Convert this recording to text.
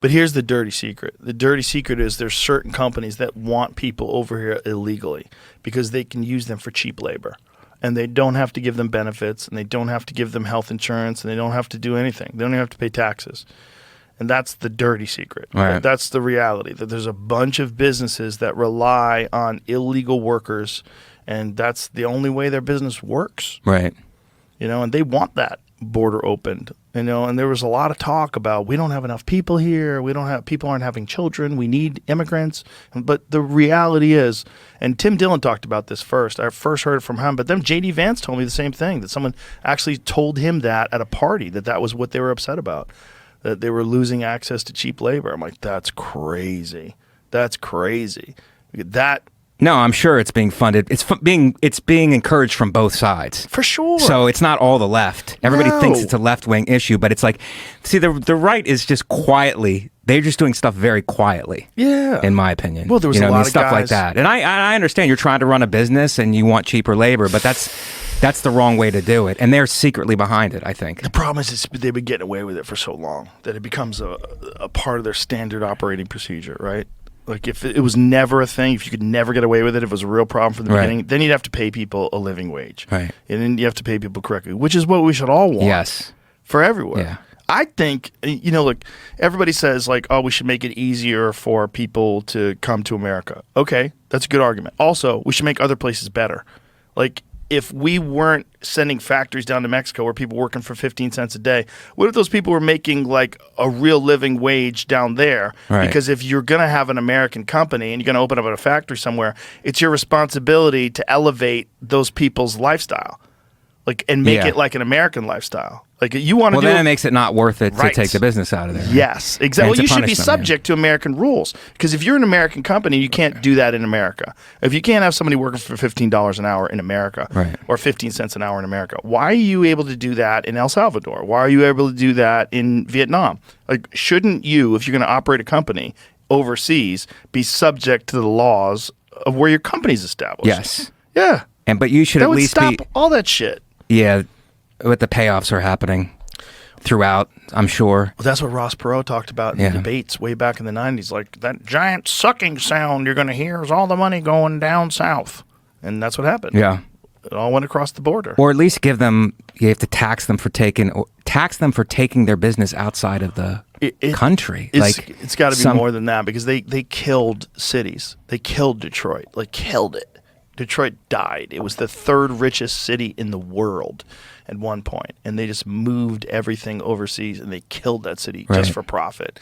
But here's the dirty secret. The dirty secret is there's certain companies that want people over here illegally because they can use them for cheap labor. And they don't have to give them benefits, and they don't have to give them health insurance, and they don't have to do anything. They don't even have to pay taxes. And that's the dirty secret. Right. That's the reality, that there's a bunch of businesses that rely on illegal workers, and that's the only way their business works. Right. And they want that border opened. And there was a lot of talk about we don't have enough people here. People aren't having children. We need immigrants. But the reality is, and Tim Dillon talked about this first. I first heard it from him, but then J.D. Vance told me the same thing, that someone actually told him that at a party, that was what they were upset about, that they were losing access to cheap labor. I'm like, that's crazy. That's crazy. No, I'm sure it's being funded. It's being encouraged from both sides. For sure. So it's not all the left. Everybody thinks it's a left-wing issue, but it's like, see, the right is just quietly, they're just doing stuff very quietly. Yeah. In my opinion. Well, there was a lot of stuff guys like that. And I understand you're trying to run a business and you want cheaper labor, but that's the wrong way to do it. And they're secretly behind it, I think. The problem is they've been getting away with it for so long that it becomes a part of their standard operating procedure, right? Like if it was never a thing, if you could never get away with it, if it was a real problem from the beginning, then you'd have to pay people a living wage. Right. And then you have to pay people correctly, which is what we should all want. Yes. For everywhere. Yeah. I think, look, everybody says like, oh, we should make it easier for people to come to America. Okay, that's a good argument. Also, we should make other places better. Like, if we weren't sending factories down to Mexico where people working for 15 cents a day, what if those people were making like a real living wage down there? Right. Because if you're going to have an American company and you're going to open up a factory somewhere, it's your responsibility to elevate those people's lifestyle, like, and make it like an American lifestyle. Like you want to Well, then it makes it not worth it to take the business out of there. Yes, exactly. Well, you should be subject to American rules, because if you're an American company, you can't do that in America. If you can't have somebody working for $15 an hour in America, or 15 cents an hour in America, why are you able to do that in El Salvador? Why are you able to do that in Vietnam? Like, shouldn't you, if you're going to operate a company overseas, be subject to the laws of where your company's established? Yes. Yeah. But you should that at least would stop all that shit. Yeah. But the payoffs are happening throughout, I'm sure. Well, that's what Ross Perot talked about in the debates way back in the 90s. Like, that giant sucking sound you're going to hear is all the money going down south. And that's what happened. Yeah. It all went across the border. Or at least you have to tax them for taking their business outside of the country. It's got to be more than that, because they killed cities. They killed Detroit. Like, killed it. Detroit died. It was the third richest city in the world at one point, and they just moved everything overseas, and they killed that city just for profit.